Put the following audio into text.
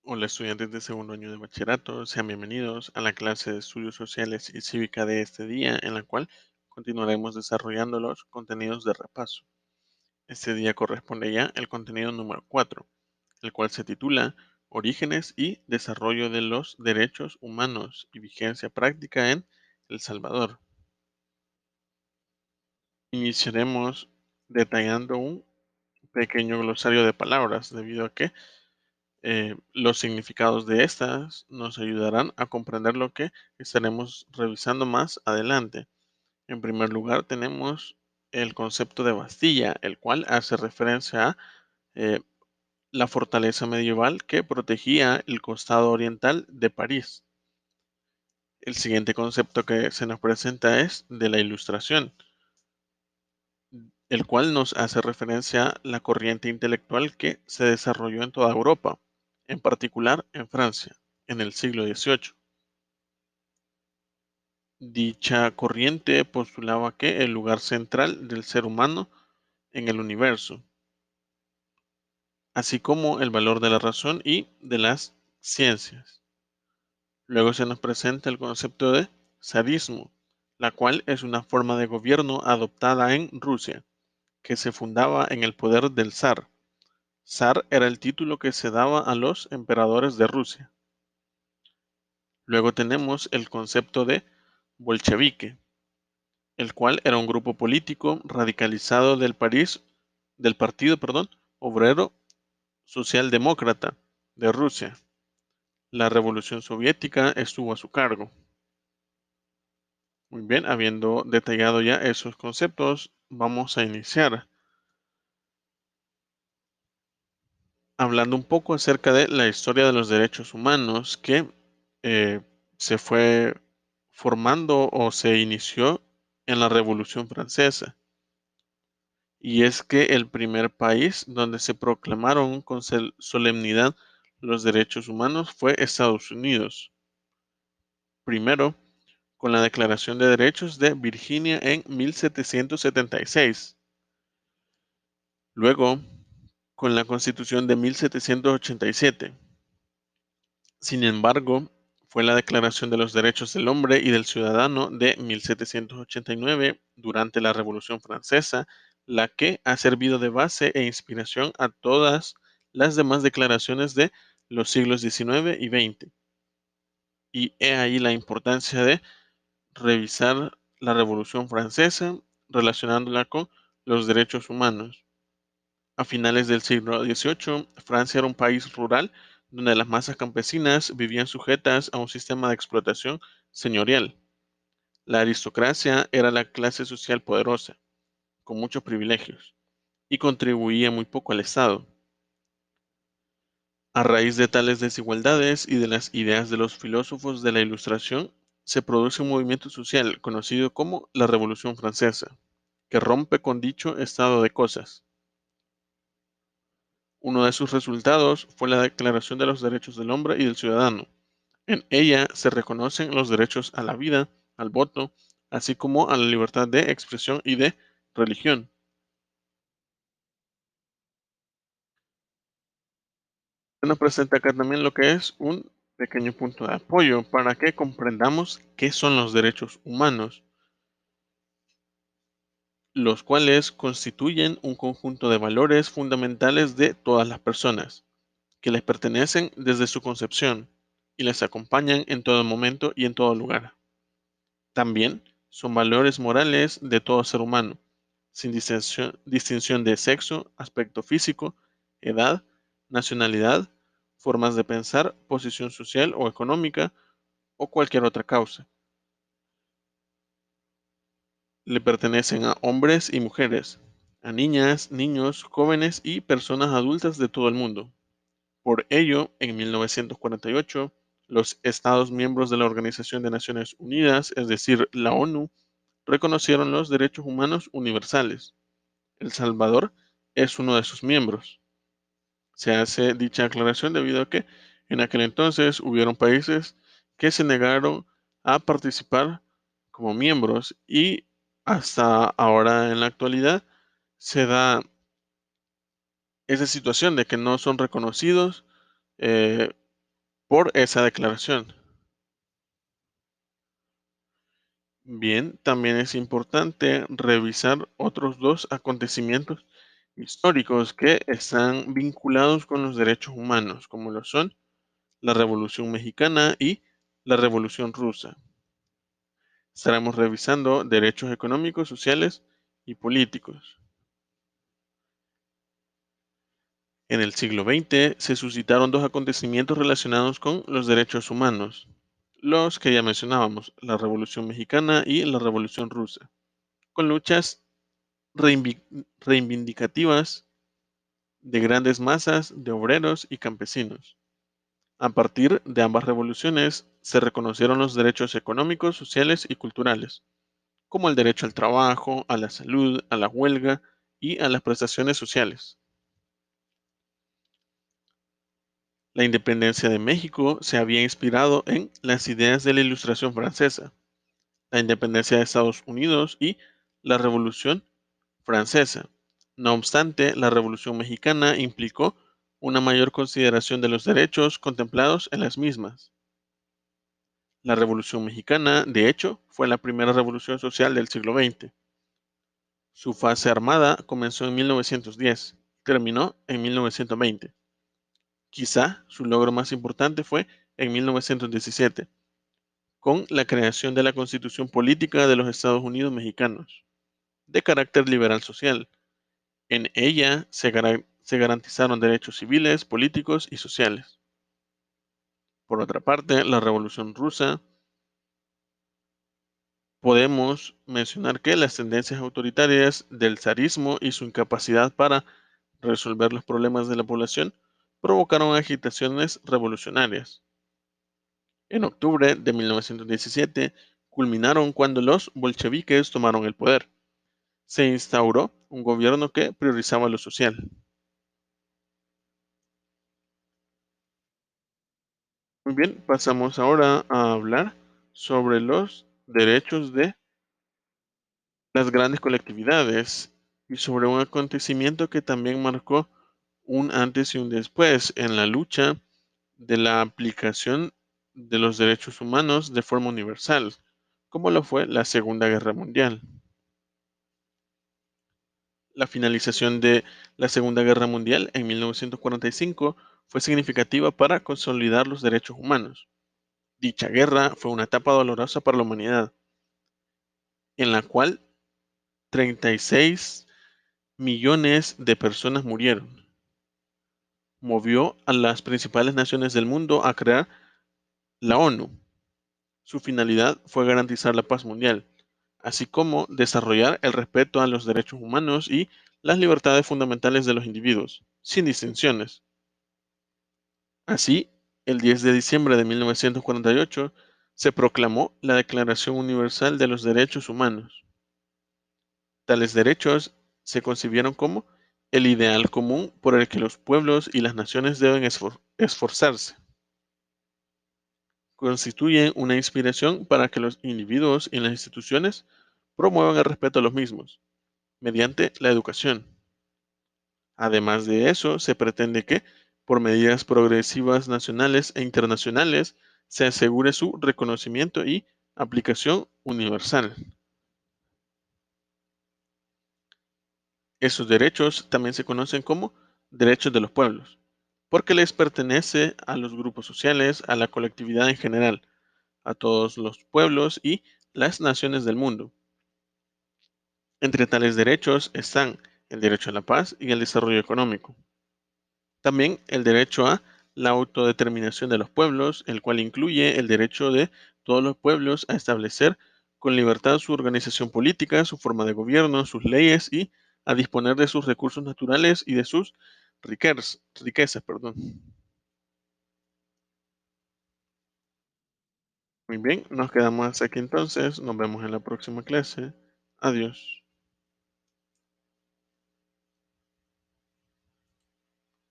Hola estudiantes de segundo año de bachillerato, sean bienvenidos a la clase de estudios sociales y cívica de este día, en la cual continuaremos desarrollando los contenidos de repaso. Este día corresponde ya el contenido número 4, el cual se titula Orígenes y desarrollo de los derechos humanos y vigencia práctica en El Salvador. Iniciaremos detallando un pequeño glosario de palabras, debido a que los significados de estas nos ayudarán a comprender lo que estaremos revisando más adelante. En primer lugar, tenemos el concepto de Bastilla, el cual hace referencia a eh, la fortaleza medieval que protegía el costado oriental de París. El siguiente concepto que se nos presenta es de la Ilustración, el cual nos hace referencia a la corriente intelectual que se desarrolló en toda Europa, en particular en Francia, en el siglo XVIII. Dicha corriente postulaba que el lugar central del ser humano en el universo, así como el valor de la razón y de las ciencias. Luego se nos presenta el concepto de zarismo, la cual es una forma de gobierno adoptada en Rusia, que se fundaba en el poder del zar. Zar era el título que se daba a los emperadores de Rusia. Luego tenemos el concepto de bolchevique, el cual era un grupo político radicalizado del Partido, Obrero Socialdemócrata de Rusia. La Revolución Soviética estuvo a su cargo. Muy bien, habiendo detallado ya esos conceptos, vamos a iniciar hablando un poco acerca de la historia de los derechos humanos que eh, se fue formando o se inició en la Revolución Francesa. Y es que el primer país donde se proclamaron con solemnidad los derechos humanos fue Estados Unidos. Primero, con la Declaración de Derechos de Virginia en 1776. Luego, con la Constitución de 1787. Sin embargo, fue la Declaración de los Derechos del Hombre y del Ciudadano de 1789, durante la Revolución Francesa, la que ha servido de base e inspiración a todas las demás declaraciones de los siglos XIX y XX. Y he ahí la importancia de revisar la Revolución Francesa relacionándola con los derechos humanos. A finales del siglo XVIII, Francia era un país rural donde las masas campesinas vivían sujetas a un sistema de explotación señorial. La aristocracia era la clase social poderosa, con muchos privilegios, y contribuía muy poco al Estado. A raíz de tales desigualdades y de las ideas de los filósofos de la Ilustración, se produce un movimiento social conocido como la Revolución Francesa, que rompe con dicho estado de cosas. Uno de sus resultados fue la Declaración de los Derechos del Hombre y del Ciudadano. En ella se reconocen los derechos a la vida, al voto, así como a la libertad de expresión y de religión. Se nos presenta acá también lo que es un pequeño punto de apoyo para que comprendamos qué son los derechos humanos, los cuales constituyen un conjunto de valores fundamentales de todas las personas, que les pertenecen desde su concepción y les acompañan en todo momento y en todo lugar. También son valores morales de todo ser humano, sin distinción de sexo, aspecto físico, edad, nacionalidad, formas de pensar, posición social o económica o cualquier otra causa. Le pertenecen a hombres y mujeres, a niñas, niños, jóvenes y personas adultas de todo el mundo. Por ello, en 1948, los Estados miembros de la Organización de Naciones Unidas, es decir, la ONU, reconocieron los derechos humanos universales. El Salvador es uno de sus miembros. Se hace dicha aclaración debido a que en aquel entonces hubieron países que se negaron a participar como miembros, y hasta ahora en la actualidad se da esa situación de que no son reconocidos, eh, por esa declaración. Bien, también es importante revisar otros dos acontecimientos históricos que están vinculados con los derechos humanos, como lo son la Revolución Mexicana y la Revolución Rusa. Estaremos revisando derechos económicos, sociales y políticos. En el siglo XX se suscitaron dos acontecimientos relacionados con los derechos humanos, los que ya mencionábamos, la Revolución Mexicana y la Revolución Rusa, con luchas reivindicativas de grandes masas de obreros y campesinos. A partir de ambas revoluciones se reconocieron los derechos económicos, sociales y culturales, como el derecho al trabajo, a la salud, a la huelga y a las prestaciones sociales. La independencia de México se había inspirado en las ideas de la Ilustración francesa, la independencia de Estados Unidos y la Revolución Francesa. No obstante, la Revolución Mexicana implicó una mayor consideración de los derechos contemplados en las mismas. La Revolución Mexicana, de hecho, fue la primera revolución social del siglo XX. Su fase armada comenzó en 1910 y terminó en 1920. Quizá su logro más importante fue en 1917, con la creación de la Constitución Política de los Estados Unidos Mexicanos, de carácter liberal social. En ella se garantizaron derechos civiles, políticos y sociales. Por otra parte, la Revolución Rusa, podemos mencionar que las tendencias autoritarias del zarismo y su incapacidad para resolver los problemas de la población provocaron agitaciones revolucionarias. En octubre de 1917 culminaron cuando los bolcheviques tomaron el poder. Se instauró un gobierno que priorizaba lo social. Muy bien, pasamos ahora a hablar sobre los derechos de las grandes colectividades y sobre un acontecimiento que también marcó un antes y un después en la lucha de la aplicación de los derechos humanos de forma universal, como lo fue la Segunda Guerra Mundial. La finalización de la Segunda Guerra Mundial en 1945 fue significativa para consolidar los derechos humanos. Dicha guerra fue una etapa dolorosa para la humanidad, en la cual 36 millones de personas murieron. Movió a las principales naciones del mundo a crear la ONU. Su finalidad fue garantizar la paz mundial, así como desarrollar el respeto a los derechos humanos y las libertades fundamentales de los individuos, sin distinciones. Así, el 10 de diciembre de 1948 se proclamó la Declaración Universal de los Derechos Humanos. Tales derechos se concibieron como el ideal común por el que los pueblos y las naciones deben esforzarse. Constituyen una inspiración para que los individuos y las instituciones promuevan el respeto a los mismos, mediante la educación. Además de eso, se pretende que, por medidas progresivas nacionales e internacionales, se asegure su reconocimiento y aplicación universal. Esos derechos también se conocen como derechos de los pueblos, porque les pertenece a los grupos sociales, a la colectividad en general, a todos los pueblos y las naciones del mundo. Entre tales derechos están el derecho a la paz y el desarrollo económico. También el derecho a la autodeterminación de los pueblos, el cual incluye el derecho de todos los pueblos a establecer con libertad su organización política, su forma de gobierno, sus leyes y a disponer de sus recursos naturales y de sus riquezas. Perdón. Muy bien, nos quedamos hasta aquí entonces. Nos vemos en la próxima clase. Adiós.